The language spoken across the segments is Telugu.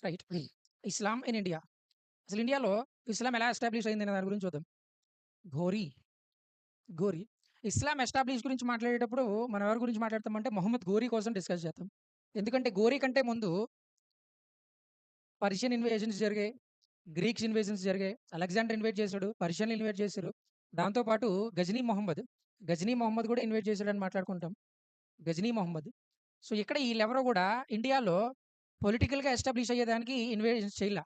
రైట్. Islam in India. అసలు ఇండియాలో ఇస్లాం ఎలా ఎస్టాబ్లిష్ అయిందనే దాని గురించి చూద్దాం. ఘోరీ, ఘోరీ. ఇస్లాం ఎస్టాబ్లిష్ గురించి మాట్లాడేటప్పుడు మనం ఎవరి గురించి మాట్లాడతామంటే మొహమ్మద్ ఘోరీ కోసం డిస్కస్ చేద్దాం. ఎందుకంటే ఘోరీ కంటే ముందు పర్షియన్ ఇన్వేషన్స్ జరిగాయి. గ్రీక్స్ ఇన్వేషన్స్ జరిగాయి. అలెగ్జాండర్ ఇన్వైట్ చేశాడు. పర్షియన్లు ఇన్వైట్ చేశారు. దాంతో పాటు గజనీ మొహమ్మద్ కూడా ఇన్వైట్ చేశాడని మాట్లాడుకుంటాం. గజనీ మొహమ్మద్. సో, ఇక్కడ ఈళ్ళెవరూ గూడా ఇండియాలో పొలిటికల్‌గా ఎస్టాబ్లిష్ అయ్యేదానికి ఇన్వేషన్స్ చేయల.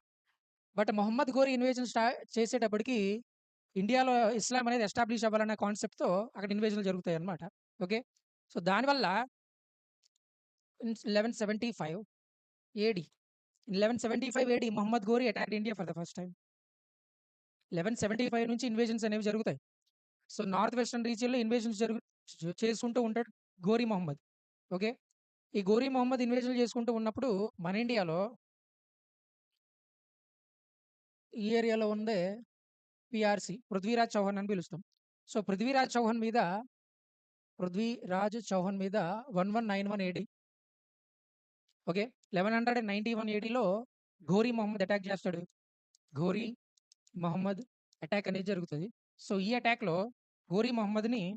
బట్ మొహమ్మద్ ఘోరీ ఇన్వేషన్ చేసేటప్పటికి ఇండియాలో ఇస్లాం అనేది ఎస్టాబ్లిష్ అవ్వాలన్న కాన్సెప్ట్‌తో అక్కడ ఇన్వేషన్‌లు జరుగుతాయన్నమాట. ఓకే. సో, దానివల్ల in 1175 AD. In 1175 AD Mohammad Ghori attacked India for the first time. 1175 నుంచి ఇన్వేషన్స్ అనేవి జరుగుతాయి. సో, నార్త్ వెస్టర్న్ రీజియన్‌లో ఇన్వేషన్స్ చేసుకుంటూ ఉంటాడు ఘోరీ మొహమ్మద్. ఓకే. ఈ ఘోరీ మొహమ్మద్ ఇన్వేషన్‌లు చేసుకుంటూ ఉన్నప్పుడు మన ఇండియాలో ఈ ఏరియాలో ఉందే పీఆర్‌సీ, పృథ్వీరాజ్ చౌహాన్ అని పిలుస్తాం. సో, పృథ్వీరాజ్ చౌహాన్ మీద 1191 ఏడీ. ఓకే. 1191 ఏడీలో ఘోరీ మొహమ్మద్ అటాక్ చేస్తాడు. ఘోరీ మొహమ్మద్ అటాక్ అనేది జరుగుతది. సో, ఈ అటాక్‌లో ఘోరీ మొహమ్మద్‌ని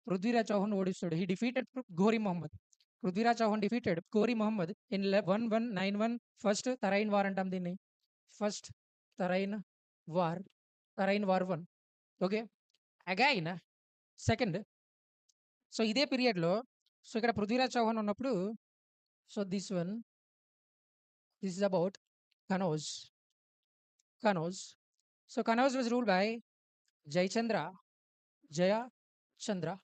పృథ్వీరాజ్ చౌహాన్ ఓడిస్తాడు. He defeated Ghori Mohammad. Prithviraj Chauhan defeated Ghori Mohammad in 1191 first Tarain war అంటాం దీన్ని. First Tarain war. Tarain war 1. Okay. Again second. So, ఇదే పీరియడ్‌లో సో, ఇక్కడ పృథ్వీరాజ్ చౌహాన్ ఉన్నప్పుడు so, this is about Kannauj. Kannauj. So, Kannauj was ruled by Jayachandra. Jayachandra.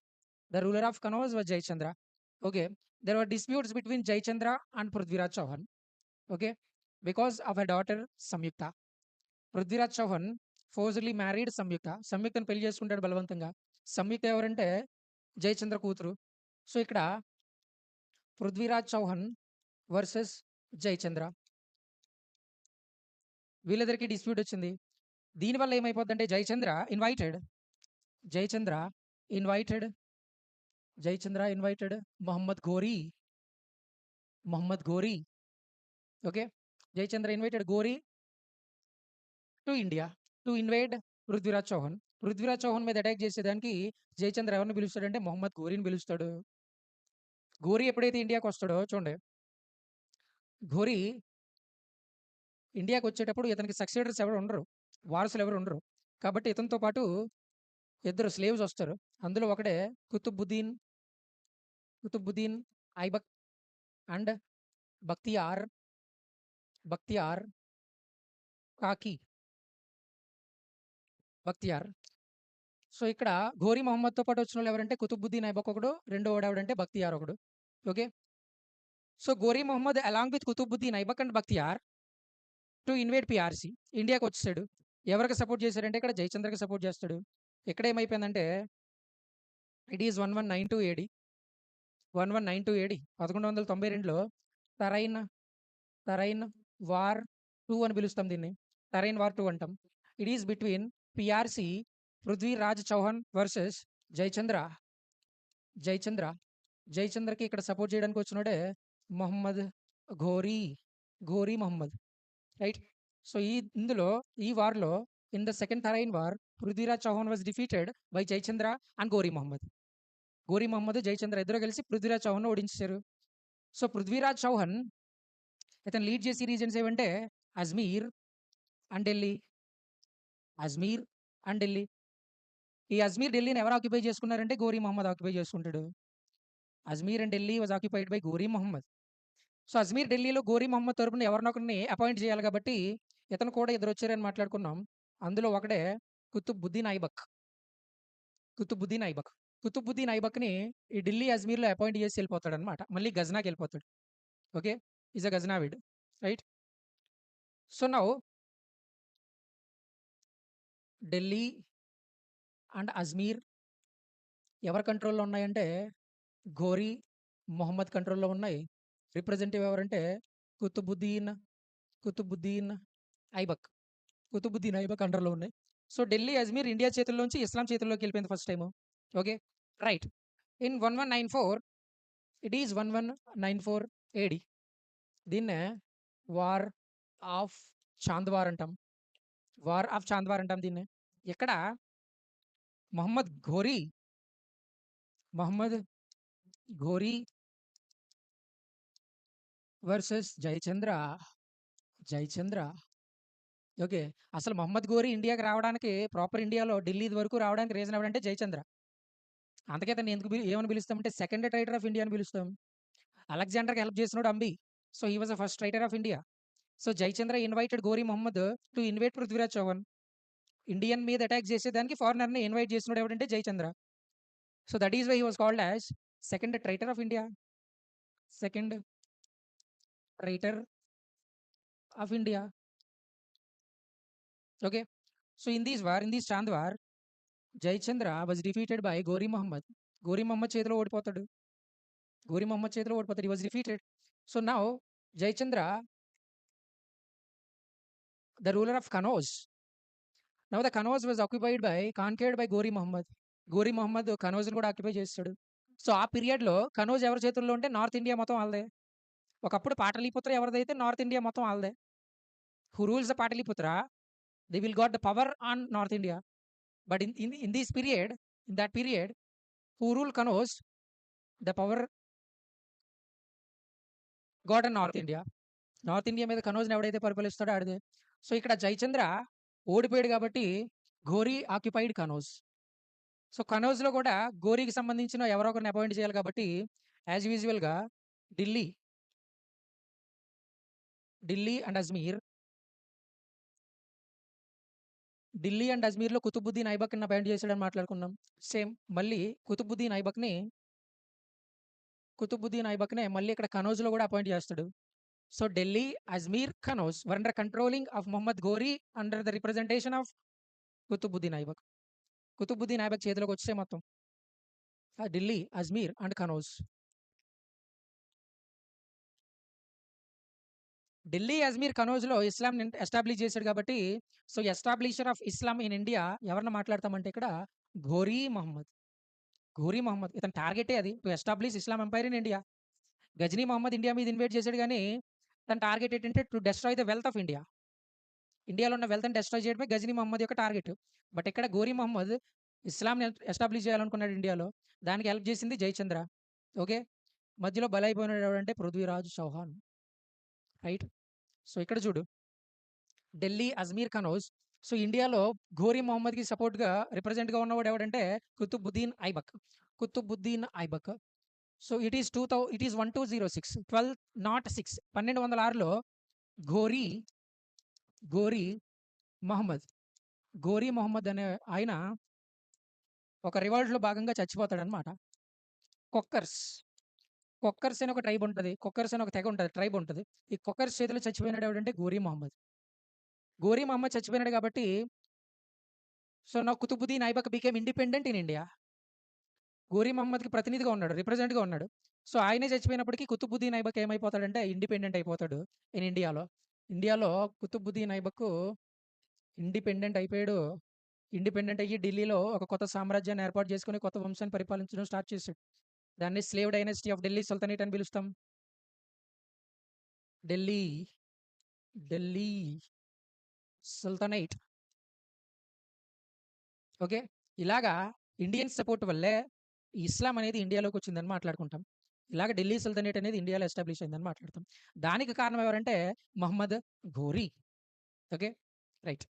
The ruler of Kannauj was Jayachandra. Okay. There were disputes between Jayachandra and Prithviraj Chauhan. Okay. Because of her daughter Samyukta. Prithviraj Chauhan forcibly married Samyukta. సంయుక్తను పెళ్లి చేసుకుంటాడు బలవంతంగా. సంయుక్త ఎవరంటే జయచంద్ర కూతురు. సో, ఇక్కడ పృథ్వీరాజ్ చౌహాన్ వర్సెస్ జయచంద్ర. వీళ్ళిద్దరికీ డిస్ప్యూట్ వచ్చింది. దీనివల్ల ఏమైపోద్దంటే Jayachandra invited Mohammad Ghori. Okay. Jayachandra invited Ghori to India to invade Prithviraj Chauhan. Prithviraj Chauhan మీద అటాక్ చేసేదానికి జయచంద్ర ఎవరిని పిలుస్తాడంటే మొహమ్మద్ ఘోరీని పిలుస్తాడు. ఘోరీ ఎప్పుడైతే ఇండియాకి వస్తాడో చూడండి. ఘోరీ ఇండియాకి వచ్చేటప్పుడు ఇతనికి సక్సెడర్స్ ఎవరు ఉండరు. వారసులు ఎవరు ఉండరు. కాబట్టి ఇతనితో పాటు ఇద్దరు స్లేవ్స్ వస్తారు. అందులో ఒకడే కుతుబుద్దీన్ ఐబక్ అండ్ బక్తియార్ కాకి. బక్తియార్. సో, ఇక్కడ ఘోరీ మొహమ్మద్‌తో పాటు వచ్చినోళ్ళు ఎవరంటే కుతుబుద్దీన్ ఐబక్ ఒకడు, రెండోవాడు ఎవడంటే బక్తియార్ ఒకడు. Okay. So, Ghori Mohammad along with Qutubuddin Aibak and Bakhtiyar to invade PRC. ఇండియాకి వచ్చేసాడు. ఎవరికి సపోర్ట్ చేశాడంటే ఇక్కడ జయచంద్రకి సపోర్ట్ చేస్తాడు. ఇక్కడ ఏమైపోయిందంటే ఇట్ ఈస్ 1192 ఏడీ. 1192 ఏడీ 1192లో తరైన్ తరైన్ వార్ 2 అని పిలుస్తాం దీన్ని. తరైన్ వార్ 2 అంటాం. It is between PRC Prithviraj Chauhan versus Jayachandra. Jayachandra. జయచంద్రకి ఇక్కడ సపోర్ట్ చేయడానికి వచ్చినోడే మొహమ్మద్ ఘోరీ. ఘోరీ మొహమ్మద్. రైట్. సో, ఇందులో ఈ వార్‌లో in the second Tarain war Prithviraj Chauhan was defeated by Jayachandra and Ghori Mohammad. Ghori Mohammad, Jayachandra ఇద్దరు కలిసి పృథ్వీరాజ్ చౌహాన్‌ని ఓడించేశారు. సో, పృథ్వీరాజ్ చౌహాన్ ఇతను లీడ్ చేసే రీజన్స్ ఏవంటే అజ్మీర్ అండ్ ఢిల్లీ. అజ్మీర్ అండ్ ఢిల్లీ. ఈ అజ్మీర్, ఢిల్లీని ఎవరు ఆక్యుపై చేసుకున్నారంటే ఘోరీ మొహమ్మద్ ఆక్యుపై చేసుకుంటాడు. Ajmer and Delhi was occupied by Ghori Mohammad. So, Ajmer, ఢిల్లీలో ఘోరీ మొహమ్మద్ తరపున ఎవరినొకరిని అపాయింట్ చేయాలి కాబట్టి ఇతను కూడా ఇద్దరొచ్చారని మాట్లాడుకున్నాం. అందులో ఒకడే కుతుబుద్దీన్ ఐబక్. కుతుబుద్దీన్ ఐబక్. కుతుబుద్దీన్ ఐబక్‌ని ఈ ఢిల్లీ, అజ్మీర్‌లో అపాయింట్ చేసి ఎళ్ళిపోతాడనమాట. మళ్ళీ గజనాకెళ్ళిపోతాడు. Okay. Is a Ghaznavid. Right. So, now Delhi and Ajmer ఎవరి కంట్రోల్‌లో ఉన్నాయంటే ఘోరీ మొహమ్మద్ కంట్రోల్‌లో ఉన్నాయి. రిప్రజెంటేటివ్ ఎవరంటే కుతుబుద్దీన్ కుతుబుద్దీన్ ఐబక్. కుతుబుద్దీన్ ఐబక్ అండర్‌లో ఉన్నాయి. సో, ఢిల్లీ, అజ్మీర్ ఇండియా చేతుల్లోంచి ఇస్లాం చేతుల్లోకి వెళ్ళిపోయింది first time. Okay. Right. In 1194 it is 1194 ఏడీ. దీన్నే వార్ ఆఫ్ చాంద్వార్ అంటాం. వార్ ఆఫ్ చాంద్వార్ అంటాం దీన్ని. ఇక్కడ మొహమ్మద్ ఘోరీ, మొహమ్మద్ ఘోరీ వర్సెస్ జయచంద్ర. జయచంద్ర. ఓకే. అసలు మొహమ్మద్ ఘోరీ ఇండియాకి రావడానికి ప్రాపర్ ఇండియాలో ఢిల్లీ వరకు రావడానికి రీజన్ ఎవరంటే జయచంద్ర. అందుకే అతన్ని ఎందుకు ఏమని పిలుస్తామంటే సెకండ్ రైటర్ ఆఫ్ ఇండియా అని పిలుస్తాం. అలెగ్జాండర్‌కి హెల్ప్ చేసినోడు Ambhi. So, he was the first traitor of India. So, Jayachandra invited Ghori Mohammad to invite Prithviraj Chauhan. Indian మీద అటాక్ చేసేదానికి ఫారినర్‌ని ఇన్వైట్ చేసినోడు ఎవడంటే Jayachandra. So, that is why he was called as second traitor of India. Second traitor of India. Okay. So, in this Chandawar, Jayachandra was defeated by Ghori Mohammad. Ghori Mohammad చేతిలో ఓడిపోతాడు. ఘోరీ మొహమ్మద్ చేతిలో ఓడిపోతాడు. He was defeated. So, now Jayachandra, the ruler of Kannauj. Now the Kannauj was occupied by conquered by Ghori Mohammad. Ghori Mohammad కనౌజ్‌ని కూడా ఆక్యుపై చేసేసాడు. సో, ఆ పీరియడ్‌లో కనౌజ్ ఎవరి చేతుల్లో ఉంటే నార్త్ ఇండియా మొత్తం ఆళ్ళదే. ఒకప్పుడు పాటలీపుత్ర ఎవరిదైతే నార్త్ ఇండియా మొత్తం ఆళ్ళదే. Who rules the Pataliputra, they will got the power on north India. But in this period, in that period, who rule Kannauj, the power got on north India. North India మీద కనౌజ్‌ని ఎవడైతే పరిపాలిస్తాడో ఆడిదే. సో, ఇక్కడ జయచంద్ర ఓడిపోయాడు కాబట్టి ఘోరీ ఆక్యుపైడ్ కనౌజ్. సో, కనౌజ్‌లో కూడా ఘోరీకి సంబంధించిన ఎవరో ఒకరిని అపాయింట్ చేయాలి కాబట్టి యాజ్ యూజువల్‌గా ఢిల్లీ, ఢిల్లీ అండ్ అజ్మీర్, ఢిల్లీ అండ్ అజ్మీర్‌లో కుతుబుద్దీన్ ఐబక్‌ని అపాయింట్ చేసాడని మాట్లాడుకున్నాం. సేమ్ మళ్ళీ కుతుబుద్దీన్ ఐబక్‌ని, కుతుబుద్దీన్ ఐబక్‌నే మళ్ళీ ఇక్కడ కనౌజ్‌లో కూడా అపాయింట్ చేస్తాడు. So, Delhi, Ajmer, Kannauj were under controlling of Mohammad Ghori under the representation of Qutubuddin Aibak. Qutubuddin Aibak చేతిలోకి వచ్చేసాయి మొత్తం. ఢిల్లీ, అజ్మీర్ అండ్ కనౌజ్. ఢిల్లీ, అజ్మీర్, కనౌజ్‌లో ఇస్లాంని ఎస్టాబ్లిష్ చేసాడు కాబట్టి, so, establisher of Islam in India ఎవరిని మాట్లాడతామంటే ఇక్కడ ఘోరీ మహమ్మద్. ఘోరీ మహమ్మద్ ఇతని టార్గెటే అది. To establish Islam empire in India. Ghazni Mohammad India మీద ఇన్వైట్ చేసాడు గానీ, తన టార్గెట్ ఏంటంటే to destroy the wealth of India. ఇండియాలో ఉన్న వెల్త్‌ని డెస్ట్రాయ్ చేయడమే గజనీ మహమ్మద్ యొక్క టార్గెట్. బట్ ఇక్కడ ఘోరీ మహమ్మద్ ఇస్లాంని ఎస్టాబ్లిష్ చేయాలనుకున్నాడు ఇండియాలో. దానికి హెల్ప్ చేసింది జయచంద్ర. ఓకే. మధ్యలో బలైపోయినోడు ఎవడంటే పృథ్వీరాజ్ చౌహాన్. రైట్. సో, ఇక్కడ చూడు ఢిల్లీ, అజ్మీర్, కనౌజ్. సో, ఇండియాలో ఘోరీ మొహమ్మద్‌కి సపోర్ట్‌గా రిప్రజెంట్‌గా ఉన్నవాడు ఎవడంటే Qutubuddin Aibak. Qutubuddin Aibak. So, it is 1206 1206 1206లో ఘోరీ, ఘోరీ మహమ్మద్, ఘోరీ మొహమ్మద్ అనే ఆయన ఒక రివాల్ట్‌లో భాగంగా చచ్చిపోతాడనమాట. కొక్కర్స్, కొక్కర్స్ అని ఒక ట్రైబ్ ఉంటది. కొక్కర్స్ అని ఒక తెగ ఉంటది. ట్రైబ్ ఉంటది. ఈ కొక్కర్స్ చేతిలో చచ్చిపోయినాడు ఎవడంటే ఘోరీ మొహమ్మద్. ఘోరీ మొహమ్మద్ చచ్చిపోయినాడు కాబట్టి, so, now Qutubuddin Aibak became independent in India. Ghori మహమ్మద్‌కి ప్రతినిధిగా ఉన్నాడు. రిప్రజెంట్‌గా ఉన్నాడు. సో, ఆయనే చచ్చిపోయినప్పటికి కుతుబుద్దీన్ ఐబక్ ఏమైపోతాడంటే ఇండిపెండెంట్ అయిపోతాడు ఇన్ ఇండియాలో. ఇండియాలో కుతుబుద్దీన్ ఐబక్ ఇండిపెండెంట్ అయిపోయాడు. ఇండిపెండెంట్ అయ్యి ఢిల్లీలో ఒక కొత్త సామ్రాజ్యాన్ని ఏర్పాటు చేసుకొని కొత్త వంశాన్ని పరిపాలించడం స్టార్ట్ చేసాడు. దాన్ని slave dynasty of Delhi sultanate అని పిలుస్తాం. ఢిల్లీ, ఢిల్లీ సుల్తానేట్. ఓకే. ఇలాగా ఇండియన్ సపోర్ట్ వల్లే ఈ ఇస్లాం అనేది ఇండియాలోకి వచ్చిందని మాట్లాడుకుంటాం. ఇలాగ ఢిల్లీ సుల్తానేట్ అనేది ఇండియాలో ఎస్టాబ్లిష్ అయిందని మాట్లాడతాం. దానికి కారణం ఎవరంటే మహమ్మద్ ఘోరీ. ఓకే. రైట్.